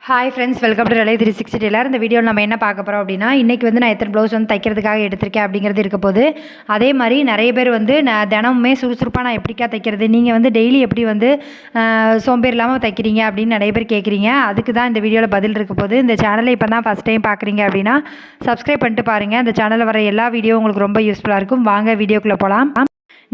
Hi friends, welcome to ரலை 360 tailor. இந்த வீடியோவில் நம்ம என்ன பார்க்க போகிறோம் அப்படின்னா, இன்றைக்கி வந்து நான் எத்தனை ப்ளவுஸ் வந்து தைக்கிறதுக்காக எடுத்திருக்கேன் அப்படிங்கிறது இருக்க போது. அதே மாதிரி நிறைய பேர் வந்து நான் தினமுமே சுறுசுறுப்பாக நான் எப்படிக்கா தைக்கிறது, நீங்கள் வந்து டெய்லி எப்படி வந்து சோம்பேறி இல்லாமல் தைக்கிறீங்க அப்படின்னு நிறைய பேர் கேட்குறீங்க. அதுக்கு தான் இந்த வீடியோவில் பதில் இருக்க போது. இந்த சேனலை இப்போ தான் ஃபஸ்ட் டைம் பார்க்குறீங்க அப்படின்னா சப்ஸ்கிரைப் பண்ணிட்டு பாருங்கள். இந்த சேனலில் வர எல்லா வீடியோ உங்களுக்கு ரொம்ப யூஸ்ஃபுல்லாக இருக்கும். வாங்க வீடியோக்குள்ளே போகலாம்.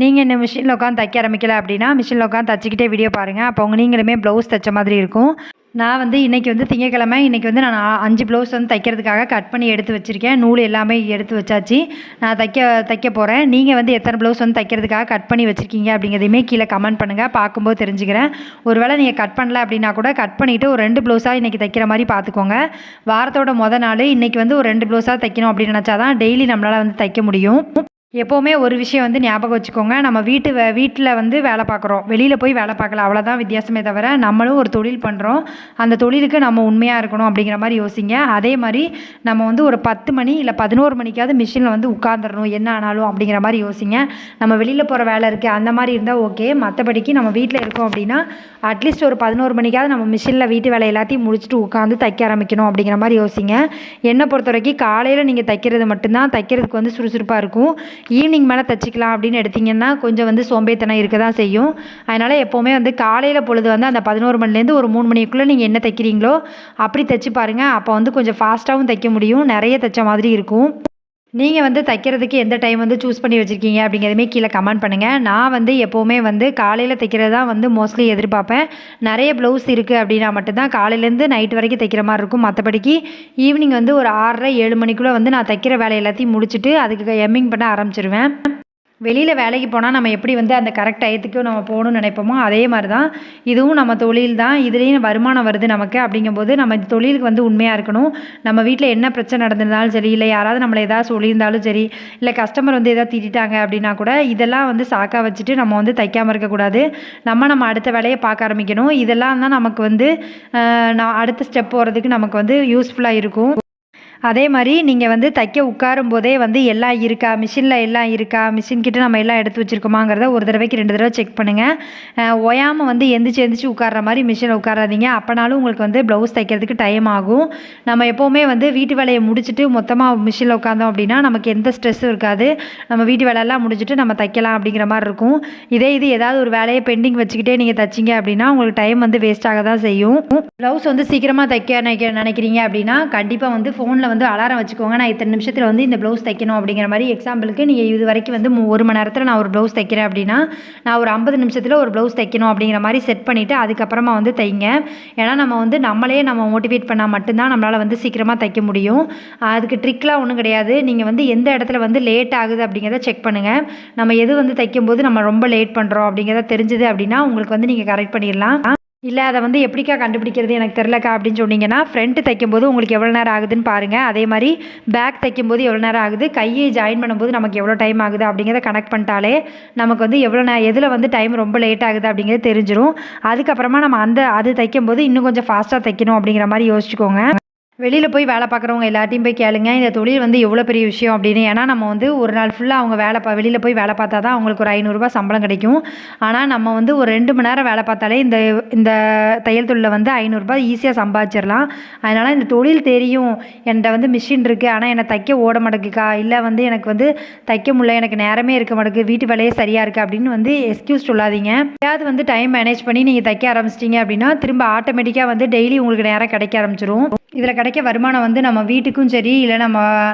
நீங்கள் இந்த மிஷினில் உட்காந்து தைக்க ஆரம்பிக்கல அப்படின்னா மிஷினில் உட்காந்து தச்சிக்கிட்டே வீடியோ பாருங்கள். அப்போ நீங்களுமே ப்ளவுஸ் தைச்ச மாதிரி இருக்கும். நான் வந்து இன்றைக்கி வந்து திங்கக்கிழமை, இன்றைக்கி வந்து நான் 5 ப்ளவுஸ் வந்து தைக்கிறதுக்காக கட் பண்ணி எடுத்து வச்சுருக்கேன். நூல் எல்லாமே எடுத்து வச்சாச்சு. நான் தைக்க போகிறேன். நீங்கள் வந்து எத்தனை ப்ளவுஸ் வந்து தைக்கிறதுக்காக கட் பண்ணி வச்சுருக்கீங்க அப்படிங்கிறதையுமே கீழே கமெண்ட் பண்ணுங்கள். பார்க்கும்போது தெரிஞ்சுக்கிறேன். ஒருவேளை நீங்கள் கட் பண்ணல அப்படின்னா கூட கட் பண்ணிவிட்டு ஒரு 2 ப்ளவுஸாக இன்றைக்கி தைக்கிற மாதிரி பார்த்துக்கோங்க. வாரத்தோட நாள் இன்றைக்கி வந்து ஒரு 2 ப்ளவுஸாக தைக்கணும் அப்படின்னு நினச்சா தான் டெய்லி நம்மளால் வந்து தைக்க முடியும். எப்போவுமே ஒரு விஷயம் வந்து ஞாபகம் வச்சுக்கோங்க. நம்ம வீட்டில் வந்து வேலை பார்க்குறோம், வெளியில் போய் வேலை பார்க்கல, அவ்வளோதான் வித்தியாசமே தவிர நம்மளும் ஒரு தொழில் பண்ணுறோம். அந்த தொழிலுக்கு நம்ம உண்மையாக இருக்கணும் அப்படிங்கிற மாதிரி யோசிங்க. அதே மாதிரி நம்ம வந்து ஒரு 10 மணி இல்லை 11 மணிக்காவது மிஷினில் வந்து உட்காந்துடணும் என்ன ஆனாலும் அப்படிங்கிற மாதிரி யோசிங்க. நம்ம வெளியில் போகிற வேலை இருக்குது அந்த மாதிரி இருந்தால் ஓகே. மற்றபடிக்கு நம்ம வீட்டில் இருக்கோம் அப்படின்னா அட்லீஸ்ட் ஒரு 11 மணிக்காவது நம்ம மிஷினில் வீட்டு வேலை எல்லாத்தையும் முடிச்சுட்டு உட்காந்து தைக்க ஆரம்பிக்கணும் அப்படிங்கிற மாதிரி யோசிங்க. என்னை பொறுத்த வரைக்கும் காலையில் நீங்கள் தைக்கிறது மட்டும்தான் தைக்கிறதுக்கு வந்து சுறுசுறுப்பாக இருக்கும். ஈவினிங் மேலே தைச்சிக்கலாம் அப்படின்னு எடுத்திங்கன்னா கொஞ்சம் வந்து சோம்பேத்தனம் இருக்க தான் செய்யும். அதனால் எப்போவுமே வந்து காலையில் பொழுது வந்து அந்த 11 மணிலேருந்து ஒரு 3 மணிக்குள்ளே நீங்கள் என்ன தைக்கிறீங்களோ அப்படி தைச்சி பாருங்கள். அப்போ வந்து கொஞ்சம் ஃபாஸ்ட்டாகவும் தைக்க முடியும், நிறைய தைச்ச மாதிரி இருக்கும். நீங்கள் வந்து தைக்கிறதுக்கு எந்த டைம் வந்து சூஸ் பண்ணி வச்சுருக்கீங்க அப்படிங்கிறதுமே கீழே கமெண்ட் பண்ணுங்கள். நான் வந்து எப்போவுமே வந்து காலையில் தைக்கிறது தான் வந்து மோஸ்ட்லி எதிர்பார்ப்பேன். நிறைய ப்ளவுஸ் இருக்குது அப்படின்னா மட்டும்தான் காலையிலேருந்து நைட் வரைக்கும் தைக்கிற மாதிரி இருக்கும். மற்றபடிக்கு ஈவினிங் வந்து ஒரு 6:30 7 மணிக்குள்ளே வந்து நான் தைக்கிற வேலை எல்லாத்தையும் முடிச்சுட்டு அதுக்கு எம்மிங் பண்ண ஆரம்பிச்சிருவேன். வெளியில் வேலைக்கு போனால் நம்ம எப்படி வந்து அந்த கரெக்ட் டயத்துக்கு நம்ம போகணும்னு நினைப்போமோ அதே மாதிரி தான் இதுவும் நம்ம தொழில் தான். இதுலேயும் வருமானம் வருது நமக்கு. அப்படிங்கும்போது நம்ம இந்த தொழிலுக்கு வந்து உண்மையாக இருக்கணும். நம்ம வீட்டில் என்ன பிரச்சனை நடந்திருந்தாலும் சரி, இல்லை யாராவது நம்மளை ஏதாவது சொல்லியிருந்தாலும் சரி, இல்லை கஸ்டமர் வந்து எதாவது திட்டாங்க அப்படின்னா கூட இதெல்லாம் வந்து சாக்கா வச்சுட்டு நம்ம வந்து தைக்காமல் இருக்கக்கூடாது. நம்ம அடுத்த வேலையை பார்க்க ஆரம்பிக்கணும். இதெல்லாம் தான் நமக்கு வந்து நான் அடுத்த ஸ்டெப் போகிறதுக்கு நமக்கு வந்து யூஸ்ஃபுல்லாக இருக்கும். அதே மாதிரி நீங்கள் வந்து தைக்க உட்காரும் போதே வந்து எல்லாம் இருக்கா, மிஷினில் எல்லாம் இருக்கா, மிஷின்கிட்ட நம்ம எல்லாம் எடுத்து வச்சுருக்கோமாங்கிறத ஒரு தடவைக்கு 2 தடவை செக் பண்ணுங்கள். ஓயாமல் வந்து எந்திரிச்சு உட்கார்ற மாதிரி மிஷினில் உட்காராதீங்க. அப்போனாலும் உங்களுக்கு வந்து ப்ளவுஸ் தைக்கிறதுக்கு டைம் ஆகும். நம்ம எப்போவுமே வந்து வீட்டு வேலையை முடிச்சுட்டு மொத்தமாக மிஷினில் உட்காந்தோம் அப்படின்னா நமக்கு எந்த ஸ்ட்ரெஸ்ஸும் இருக்காது. நம்ம வீட்டு வேலையெல்லாம் முடிச்சுட்டு நம்ம தைக்கலாம் அப்படிங்கிற மாதிரி இருக்கும். இது ஏதாவது ஒரு வேலையை பெண்டிங் வச்சுக்கிட்டே நீங்கள் தைச்சிங்க அப்படின்னா உங்களுக்கு டைம் வந்து வேஸ்ட் ஆக தான் செய்யும். ப்ளவுஸ் வந்து சீக்கிரமாக தைக்க நினைக்கிறீங்க அப்படின்னா கண்டிப்பாக வந்து ஃபோனில் வந்து அலாரம் வச்சுக்கோங்க. நான் இத்தனை நிமிஷத்தில் வந்து இந்த ப்ளவுஸ் தைக்கணும் அப்படிங்கிற மாதிரி. எக்ஸாம்பிளுக்கு நீங்கள் இது வரைக்கும் வந்து 1 மணி நேரத்தில் நான் ஒரு ப்ளவுஸ் தைக்கிறேன் அப்படின்னா நான் ஒரு 50 நிமிஷத்தில் ஒரு ப்ளவுஸ் தைக்கணும் அப்படிங்கிற மாதிரி செட் பண்ணிவிட்டு அதுக்கப்புறமா வந்து தைங்க. ஏன்னா நம்ம வந்து நம்மளே மோட்டிவேட் பண்ணால் மட்டும்தான் நம்மளால் வந்து சீக்கிரமாக தைக்க முடியும். அதுக்கு ட்ரிக்லாம் ஒன்றும் கிடையாது. நீங்கள் வந்து எந்த இடத்துல வந்து லேட் ஆகுது அப்படிங்கிறத செக் பண்ணுங்கள். நம்ம எது வந்து தைக்கும்போது நம்ம ரொம்ப லேட் பண்ணுறோம் அப்படிங்கிறத தெரிஞ்சுது அப்படின்னா உங்களுக்கு வந்து நீங்கள் கரெக்ட் பண்ணிடலாம். இல்லை அதை வந்து எப்படிக்கா கண்டுபிடிக்கிறது எனக்கு தெரிலக்கா அப்படின்னு சொன்னீங்கன்னா ஃப்ரண்ட்டு தைக்கும்போது உங்களுக்கு எவ்வளோ நேரம் ஆகுதுன்னு பாருங்கள். அதே மாதிரி பேக் தைக்கும்போது எவ்வளோ நேரம் ஆகுது, கையை ஜாயின் பண்ணும்போது நமக்கு எவ்வளோ டைம் ஆகுது அப்படிங்கிறத கனெக்ட் பண்ணிட்டாலே நமக்கு வந்து எதில் வந்து டைம் ரொம்ப லேட் ஆகுது அப்படிங்கிறது தெரிஞ்சிடும். அதுக்கப்புறமா நம்ம அது தைக்கும்போது இன்னும் கொஞ்சம் ஃபாஸ்ட்டாக தைக்கணும் அப்படிங்கிற மாதிரி யோசிச்சுக்கோங்க. வெளியில் போய் வேலை பார்க்குறவங்க எல்லாத்தையும் போய் கேளுங்க, இந்த தொழில் வந்து எவ்வளோ பெரிய விஷயம் அப்படின்னு. ஏன்னா நம்ம வந்து ஒரு நாள் ஃபுல்லாக அவங்க வெளியில் போய் வேலை பார்த்தா தான் அவங்களுக்கு ஒரு 500 ரூபாய் சம்பளம் கிடைக்கும். ஆனால் நம்ம வந்து ஒரு 2 மணி நேரம் வேலை பார்த்தாலே இந்த தையல் தொழிலில் வந்து 500 ரூபாய் ஈஸியாக சம்பாதிச்சிடலாம். அதனால் இந்த தொழில் தெரியும், என்கிட்ட வந்து மிஷின் இருக்குது ஆனால் என்னை தைக்க ஓட மாட்டேங்குக்கா, இல்லை வந்து எனக்கு வந்து தைக்க முடியல, எனக்கு நேரமே இருக்க மாட்டேங்குது, வீட்டு வேலையே சரியாக இருக்குது அப்படின்னு வந்து எக்ஸ்கியூஸ் சொல்லாதீங்க. ஏதாவது வந்து டைம் மேனேஜ் பண்ணி நீங்கள் தைக்க ஆரம்பிச்சிட்டிங்க அப்படின்னா திரும்ப ஆட்டோமேட்டிக்காக வந்து டெய்லி உங்களுக்கு நேரம் கிடைக்க ஆரம்பிச்சிடும். இதில் கிடைக்க வருமானம் வந்து நம்ம வீட்டுக்கும் சரி, இல்லை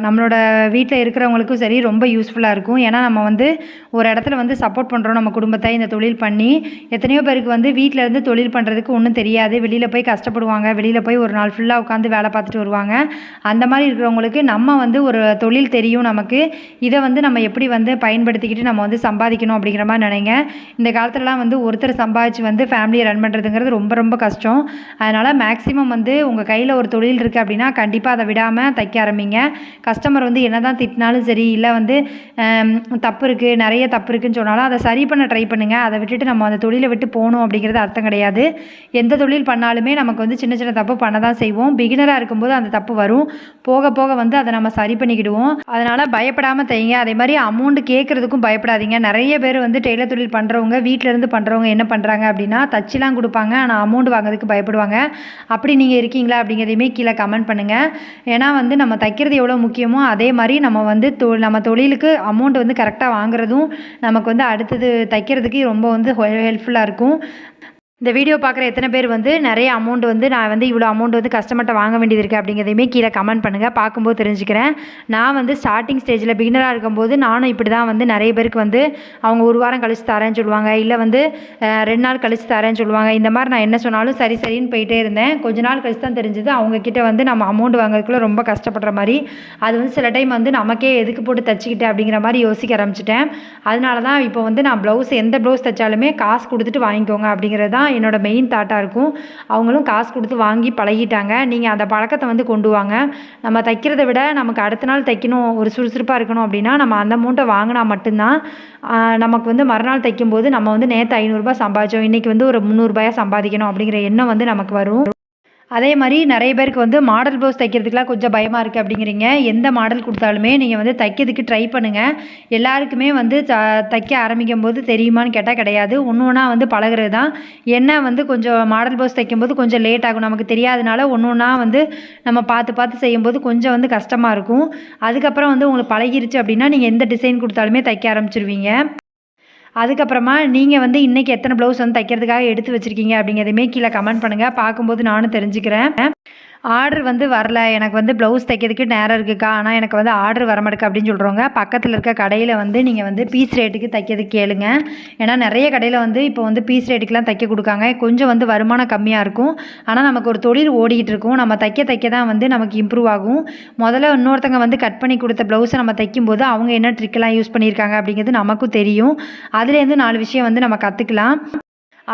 நம்மளோட வீட்டில் இருக்கிறவங்களுக்கும் சரி ரொம்ப யூஸ்ஃபுல்லாக இருக்கும். ஏன்னா நம்ம வந்து ஒரு இடத்துல வந்து சப்போர்ட் பண்ணுறோம் நம்ம குடும்பத்தை இந்த தொழில் பண்ணி. எத்தனையோ பேருக்கு வந்து வீட்டில் இருந்து தொழில் பண்ணுறதுக்கு ஒன்றும் தெரியாது, வெளியில் போய் கஷ்டப்படுவாங்க, வெளியில் போய் ஒரு நாள் ஃபுல்லாக உட்காந்து வேலை பார்த்துட்டு வருவாங்க. அந்த மாதிரி இருக்கிறவங்களுக்கு நம்ம வந்து ஒரு தொழில் தெரியும் நமக்கு, இதை வந்து நம்ம எப்படி வந்து பயன்படுத்திக்கிட்டு நம்ம வந்து சம்பாதிக்கணும் அப்படிங்கிற மாதிரி நினைங்க. இந்த காலத்துலலாம் வந்து ஒருத்தர் சம்பாதிச்சு வந்து ஃபேமிலியை ரன் பண்ணுறதுங்கிறது ரொம்ப ரொம்ப கஷ்டம். அதனால் மேக்ஸிமம் வந்து உங்கள் கையில் ஒரு தொழில் தொழில் இருக்குது அப்படின்னா கண்டிப்பாக அதை விடாமல் தைக்க ஆரம்பிங்க. கஸ்டமர் வந்து என்ன தான் திட்டினாலும் சரி, இல்லை வந்து தப்பு இருக்குது, நிறைய தப்பு இருக்குதுன்னு சொன்னாலும் அதை சரி பண்ண ட்ரை பண்ணுங்கள். அதை விட்டுட்டு நம்ம அந்த தொழிலை விட்டு போகணும் அப்படிங்கிறது அர்த்தம் கிடையாது. எந்த தொழில் பண்ணாலுமே நமக்கு வந்து சின்ன சின்ன தப்பு பண்ண தான் செய்வோம். பிகினராக இருக்கும்போது அந்த தப்பு வரும். போக போக வந்து அதை நம்ம சரி பண்ணிக்கிடுவோம். அதனால் பயப்படாமல் தைங்க. அதே மாதிரி அமௌண்ட் கேட்குறதுக்கும் பயப்படாதீங்க. நிறைய பேர் வந்து டெய்லர் தொழில் பண்ணுறவங்க, வீட்டிலேருந்து பண்ணுறவங்க என்ன பண்ணுறாங்க அப்படின்னா தச்சுலாம் கொடுப்பாங்க, ஆனால் அமௌண்ட் வாங்குறதுக்கு பயப்படுவாங்க. அப்படி நீங்கள் இருக்கீங்களா அப்படிங்கிறதையுமே கீழே கமெண்ட் பண்ணுங்கள். ஏன்னா வந்து நம்ம தைக்கிறது எவ்வளோ முக்கியமோ அதே மாதிரி நம்ம வந்து நம்ம தொழிலுக்கு அமௌண்ட் வந்து கரெக்டாக வாங்குறதும் நமக்கு வந்து அடுத்தது தைக்கிறதுக்கு ரொம்ப வந்து ஹெல்ப்ஃபுல்லாக இருக்கும். இந்த வீடியோ பார்க்குற எத்தனை பேர் வந்து நிறைய அமௌண்ட் வந்து நான் வந்து இவ்வளோ அமௌண்ட் வந்து கஸ்டமர்கிட்ட வாங்க வேண்டியது இருக்குது அப்படிங்கிறதையுமே கீழே கமெண்ட் பண்ணுங்கள். பார்க்கும்போது தெரிஞ்சுக்கிறேன். நான் வந்து ஸ்டார்டிங் ஸ்டேஜில் பிகினராக இருக்கும்போது நானும் இப்படி தான் வந்து நிறைய பேருக்கு வந்து அவங்க 1 வாரம் கழிச்சு தரேன்னு சொல்லுவாங்க, இல்லை வந்து 2 நாள் கழிச்சு தரேன்னு சொல்லுவாங்க. இந்த மாதிரி நான் என்ன சொன்னாலும் சரி சரின்னு போயிட்டே இருந்தேன். கொஞ்ச நாள் கழிச்சு தான் தெரிஞ்சது அவங்கக்கிட்ட வந்து நம்ம அமௌண்ட் வாங்குறதுக்குள்ள ரொம்ப கஷ்டப்படுற மாதிரி. அது வந்து சில டைம் வந்து நமக்கே எதுக்கு போட்டு தச்சுக்கிட்டேன் அப்படிங்கிற மாதிரி யோசிக்க ஆரம்பிச்சிட்டேன். அதனால தான் இப்போ வந்து நான் எந்த ப்ளவுஸ் தைச்சாலுமே காசு கொடுத்துட்டு வாங்கிக்கோங்க அப்படிங்கிறது தான் என்னோட மெயின் தாட்டாக இருக்கும். அவங்களும் காசு கொடுத்து வாங்கி பழகிட்டாங்க. நீங்கள் அந்த பழக்கத்தை வந்து கொண்டு வாங்க. நம்ம தைக்கிறத விட நமக்கு அடுத்த நாள் தைக்கணும், ஒரு சுறுசுறுப்பாக இருக்கணும் அப்படின்னா நம்ம அந்த அமௌண்ட்டை வாங்கினா மட்டும்தான் நமக்கு வந்து மறுநாள் தைக்கும்போது நம்ம வந்து நேற்று 500 ரூபாய் சம்பாதிச்சோம், இன்றைக்கி வந்து ஒரு 300 ரூபாயாக சம்பாதிக்கணும் அப்படிங்கிற எண்ணம் வந்து நமக்கு வரும். அதே மாதிரி நிறைய பேருக்கு வந்து மாடல் ப்ளவுஸ் தைக்கிறதுக்குலாம் கொஞ்சம் பயமாக இருக்குது அப்படிங்கிறீங்க. எந்த மாடல் கொடுத்தாலுமே நீங்கள் வந்து தைக்கிறதுக்கு ட்ரை பண்ணுங்கள். எல்லாருக்குமே வந்து தைக்க ஆரம்பிக்கும் போது தெரியுமான்னு கேட்டால் கிடையாது. ஒன்று ஒன்றா வந்து பழகிறது தான். என்ன வந்து கொஞ்சம் மாடல் ப்ளவுஸ் தைக்கும்போது கொஞ்சம் லேட் ஆகும், நமக்கு தெரியாதனால ஒன்று ஒன்றா வந்து நம்ம பார்த்து பார்த்து செய்யும்போது கொஞ்சம் வந்து கஷ்டமாக இருக்கும். அதுக்கப்புறம் வந்து உங்களுக்கு பழகிருச்சு அப்படின்னா நீங்கள் எந்த டிசைன் கொடுத்தாலுமே தைக்க ஆரம்பிச்சிருவீங்க. அதுக்கப்புறமா நீங்கள் வந்து இன்றைக்கி எத்தனை ப்ளவுஸ் வந்து தைக்கிறதுக்காக எடுத்து வச்சுருக்கீங்க அப்படிங்கிறதையுமே கீழே கமெண்ட் பண்ணுங்கள். பார்க்கும்போது நானும் தெரிஞ்சுக்கிறேன். ஆர்டர் வந்து வரல, எனக்கு வந்து ப்ளவுஸ் தைக்கிறதுக்கு நேரம் இருக்குக்கா, ஆனால் எனக்கு வந்து ஆர்டர் வரமாட்டேக்கு அப்படின்னு சொல்கிறவங்க பக்கத்தில் இருக்க கடையில் வந்து நீங்கள் வந்து பீஸ் ரேட்டுக்கு தைக்கிறதுக்கு கேளுங்க. ஏன்னா நிறைய கடையில் வந்து இப்போ வந்து பீஸ் ரேட்டுக்கெலாம் தைக்க கொடுக்காங்க. கொஞ்சம் வந்து வருமானம் கம்மியாக இருக்கும், ஆனால் நமக்கு ஒரு தொழில் ஓடிக்கிட்டு இருக்கும். நம்ம தைக்க தான் வந்து நமக்கு இம்ப்ரூவ் ஆகும். முதல்ல இன்னொருத்தங்க வந்து கட் பண்ணி கொடுத்த ப்ளவுஸை நம்ம தைக்கும்போது அவங்க என்ன ட்ரிக்கெலாம் யூஸ் பண்ணியிருக்காங்க அப்படிங்கிறது நமக்கும் தெரியும். அதுலேருந்து 4 விஷயம் வந்து நம்ம கற்றுக்கலாம்.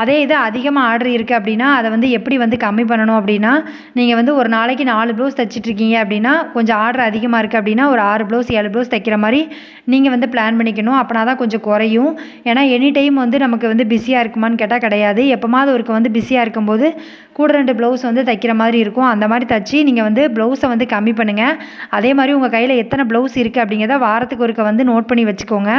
அதே இது அதிகமாக ஆர்டர் இருக்குது அப்படின்னா அதை வந்து எப்படி வந்து கம்மி பண்ணணும் அப்படின்னா, நீங்கள் வந்து ஒரு நாளைக்கு 4 ப்ளவுஸ் தைச்சிட்ருக்கீங்க அப்படின்னா கொஞ்சம் ஆர்டர் அதிகமாக இருக்குது அப்படின்னா ஒரு 6 ப்ளவுஸ் 7 ப்ளவுஸ் தைக்கிற மாதிரி நீங்கள் வந்து பிளான் பண்ணிக்கணும். அப்படின்னா தான் கொஞ்சம் குறையும். ஏன்னா எனி டைம் வந்து நமக்கு வந்து பிஸியாக இருக்குமான்னு கேட்டால் கிடையாது. எப்போமாவது ஒருக்க வந்து பிஸியாக இருக்கும்போது கூட 2 ப்ளவுஸ் வந்து தைக்கிற மாதிரி இருக்கும். அந்த மாதிரி தைச்சி நீங்கள் வந்து ப்ளவுஸை வந்து கம்மி பண்ணுங்கள். அதே மாதிரி உங்கள் கையில் எத்தனை ப்ளவுஸ் இருக்குது அப்படிங்கிறத வாரத்துக்கு ஒருக்க வந்து நோட் பண்ணி வச்சுக்கோங்க.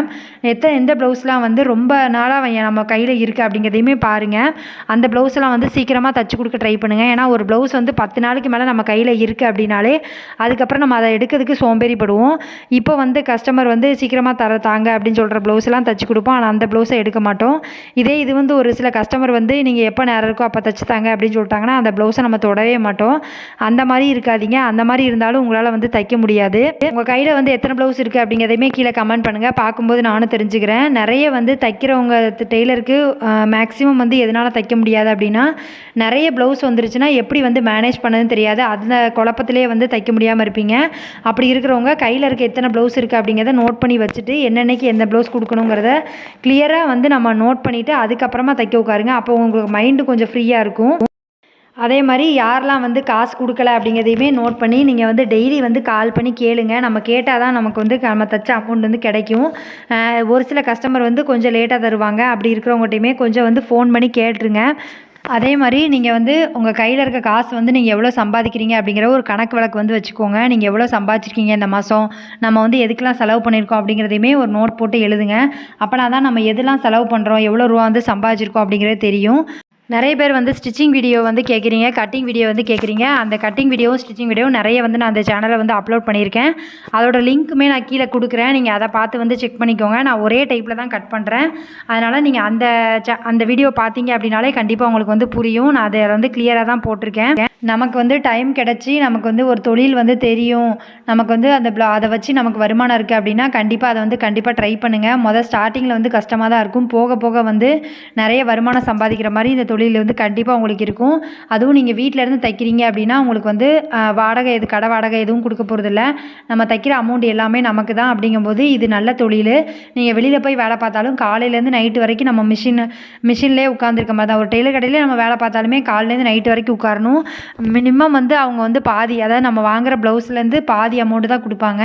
எந்த ப்ளவுஸ்லாம் வந்து ரொம்ப நாளாக நம்ம கையில் இருக்குது அப்படிங்கிறதையுமே பாருங்கள். அந்த ப்ளவுஸ்லாம் வந்து சீக்கிரமாக தைச்சி கொடுக்க ட்ரை பண்ணுங்கள். ஏன்னா ஒரு ப்ளவுஸ் வந்து 10 நாளைக்கு மேலே நம்ம கையில் இருக்குது அப்படின்னாலே அதுக்கப்புறம் நம்ம அதை எடுக்கிறதுக்கு சோம்பேறிப்படுவோம். இப்போ வந்து கஸ்டமர் வந்து சீக்கிரமாக தாங்க அப்படின்னு சொல்கிற ப்ளவுஸ்லாம் தைச்சி கொடுப்போம், ஆனால் அந்த ப்ளவுஸை எடுக்க மாட்டோம். இது வந்து ஒரு சில கஸ்டமர் வந்து நீங்கள் எப்போ நேரம் இருக்கோ அப்போ தைச்சி தாங்க அப்படின்னு சொல்லிட்டாங்கன்னா அந்த ப்ளவுஸை நம்ம தொடவே மாட்டோம். அந்த மாதிரி இருக்காதீங்க. அந்த மாதிரி இருந்தாலும் உங்களால் வந்து தைக்க முடியாது. உங்கள் கையில் வந்து எத்தனை ப்ளவுஸ் இருக்குது அப்படிங்கிறதையுமே கீழே கமெண்ட் பண்ணுங்கள். பார்க்கும்போது நானும் தெரிஞ்சுக்கிறேன். நிறைய வந்து தைக்கிறவங்க டெய்லருக்கு மேக்ஸிமம் வந்து எதனால் தைக்க முடியாது அப்படின்னா நிறைய ப்ளவுஸ் வந்துருச்சுன்னா எப்படி வந்து மேனேஜ் பண்ணதுன்னு தெரியாது. அந்த குழப்பத்திலே வந்து தைக்க முடியாமல் இருப்பீங்க. அப்படி இருக்கிறவங்க கையில் இருக்க எத்தனை ப்ளவுஸ் இருக்குது அப்படிங்கிறத நோட் பண்ணி வச்சுட்டு என்னென்னைக்கு எந்த ப்ளவுஸ் கொடுக்கணுங்கிறத கிளியராக வந்து நம்ம நோட் பண்ணிவிட்டு அதுக்கப்புறமா தைக்க உட்காருங்க. அப்போ உங்களுக்கு மைண்டு கொஞ்சம் ஃப்ரீயாக இருக்கும். அதே மாதிரி யாரெல்லாம் வந்து காசு கொடுக்கல அப்படிங்கிறதையுமே நோட் பண்ணி நீங்கள் வந்து டெய்லி வந்து கால் பண்ணி கேளுங்க. நம்ம கேட்டால் தான் நமக்கு வந்து நம்ம தைச்ச அமௌண்ட் வந்து கிடைக்கும். ஒரு சில கஸ்டமர் வந்து கொஞ்சம் லேட்டாக தருவாங்க. அப்படி இருக்கிறவங்ககிட்டையுமே கொஞ்சம் வந்து ஃபோன் பண்ணி கேட்டுருங்க. அதே மாதிரி நீங்கள் வந்து உங்கள் கையில் இருக்க காசு வந்து நீங்கள் எவ்வளோ சம்பாதிக்கிறீங்க அப்படிங்கிற ஒரு கணக்கு வழக்கு வந்து வச்சுக்கோங்க. நீங்கள் எவ்வளோ சம்பாதிச்சிருக்கீங்க இந்த மாதம், நம்ம வந்து எதுக்கெலாம் செலவு பண்ணியிருக்கோம் அப்படிங்கிறதையுமே ஒரு நோட் போட்டு எழுதுங்க. அப்போனா தான் நம்ம எதெல்லாம் செலவு பண்ணுறோம், எவ்வளோ ரூபா வந்து சம்பாதிச்சிருக்கோம் அப்படிங்கிறது தெரியும். நிறைய பேர் வந்து ஸ்டிச்சிங் வீடியோ வந்து கேட்குறீங்க, கட்டிங் வீடியோ வந்து கேட்குறீங்க. அந்த கட்டிங் வீடியோவும் ஸ்டிச்சிங் வீடியோவும் நிறைய வந்து நான் அந்த சேனலில் வந்து அப்லோட் பண்ணியிருக்கேன். அதோட லிங்க்குமே நான் கீழே கொடுக்குறேன். நீங்கள் அதை பார்த்து வந்து செக் பண்ணிக்கோங்க. நான் ஒரே டைப்பில் தான் கட் பண்ணுறேன். அதனால் நீங்கள் அந்த வீடியோ பார்த்தீங்க அப்படின்னாலே கண்டிப்பாக உங்களுக்கு வந்து புரியும். நான் அதை வந்து கிளியராக தான் போட்டிருக்கேன். நமக்கு வந்து டைம் கிடச்சி நமக்கு வந்து ஒரு தொழில் வந்து தெரியும், நமக்கு வந்து அதை வச்சு நமக்கு வருமானம் இருக்குது அப்படின்னா கண்டிப்பாக ட்ரை பண்ணுங்கள். ஸ்டார்டிங்கில் வந்து கஷ்டமாக தான் இருக்கும். போக போக வந்து நிறைய வருமானம் சம்பாதிக்கிற மாதிரி இந்த தொழில் வந்து கண்டிப்பாக உங்களுக்கு இருக்கும். அதுவும் நீங்கள் வீட்டிலேருந்து தைக்கிறீங்க அப்படின்னா உங்களுக்கு வந்து கடை வாடகை எதுவும் கொடுக்க போகிறதில்ல. நம்ம தைக்கிற அமௌண்ட் எல்லாமே நமக்கு தான். அப்படிங்கும்போது இது நல்ல தொழில். நீங்கள் வெளியில் போய் வேலை பார்த்தாலும் காலையிலேருந்து நைட்டு வரைக்கும் நம்ம மிஷின்லேயே உட்காந்துருக்க மாதிரி தான். ஒரு டெய்லர் கடையிலே நம்ம வேலை பார்த்தாலுமே காலையிலேருந்து நைட்டு வரைக்கும் உட்காரணும். மினிமம் வந்து அவங்க வந்து பாதி, அதாவது நம்ம வாங்குகிற ப்ளவுஸ்லேருந்து பாதி அமௌண்ட்டு தான் கொடுப்பாங்க.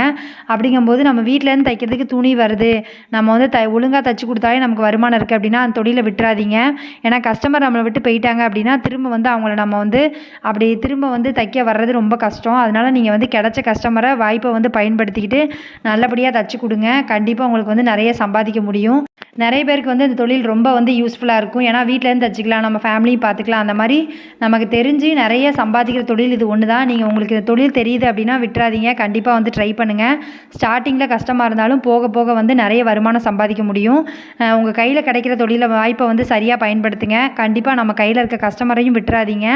அப்படிங்கும்போது நம்ம வீட்டிலேருந்து தைக்கிறதுக்கு துணி வருது, நம்ம வந்து ஒழுங்காக தைச்சி கொடுத்தாலே நமக்கு வருமானம் இருக்குது அப்படின்னா அந்த தொழிலை விட்டுறாதீங்க. ஏன்னா கஸ்டமர் நம்மளை விட்டு போயிட்டாங்க அப்படின்னா திரும்ப வந்து அவங்கள நம்ம வந்து அப்படி திரும்ப வந்து தைக்க வர்றது ரொம்ப கஷ்டம். அதனால் நீங்கள் வந்து கிடைச்ச கஸ்டமரை வாய்ப்பை வந்து பயன்படுத்திக்கிட்டு நல்லபடியாக தைச்சி கொடுங்க. கண்டிப்பாக உங்களுக்கு வந்து நிறைய சம்பாதிக்க முடியும். நிறைய பேருக்கு வந்து இந்த தொழில் ரொம்ப வந்து யூஸ்ஃபுல்லாக இருக்கும். ஏன்னா வீட்டிலேருந்து தச்சுக்கலாம், நம்ம ஃபேமிலியும் பார்த்துக்கலாம். அந்த மாதிரி நமக்கு தெரிஞ்சு நிறைய சம்பாதிக்கிற தொழில் இது ஒன்று தான். நீங்கள் உங்களுக்கு இந்த தொழில் தெரியுது அப்படின்னா விட்டுறாதீங்க. கண்டிப்பாக வந்து ட்ரை பண்ணுங்கள். ஸ்டார்டிங்கில் கஷ்டமாக இருந்தாலும் போக போக வந்து நிறைய வருமானம் சம்பாதிக்க முடியும். உங்கள் கையில் கிடைக்கிற தொழிலை வாய்ப்பை வந்து சரியாக பயன்படுத்துங்க. கண்டிப்பாக நம்ம கையில் இருக்க கஸ்டமரையும் விட்டுறாதீங்க.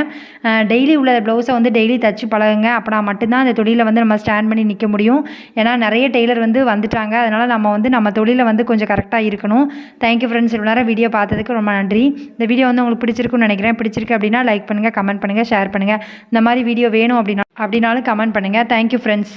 டெய்லி உள்ள ப்ளவுஸை வந்து டெய்லி தச்சு பழகுங்க. அப்படின்னா மட்டும்தான் இந்த தொழிலை வந்து நம்ம ஸ்டாண்ட் பண்ணி நிற்க முடியும். ஏன்னா நிறைய டெய்லர் வந்து வந்துட்டாங்க. அதனால் நம்ம வந்து நம்ம தொழிலை வந்து கொஞ்சம் கரெக்டாக இருக்கணும். தேங்க்யூ ஃப்ரெண்ட்ஸ், இவ்வளோ நேரம் வீடியோ பார்த்ததுக்கு ரொம்ப நன்றி. இந்த வீடியோ வந்து உங்களுக்கு பிடிச்சிருக்குன்னு நினைக்கிறேன். பிடிச்சிருக்கு அப்படின்னா லைக் பண்ணுங்கள், கமெண்ட் பண்ணுங்கள், ஷேர் பண்ணுங்கள். இந்த மாதிரி வீடியோ வேணும் அப்படின்னாலும் கமெண்ட் பண்ணுங்கள். Thank you friends.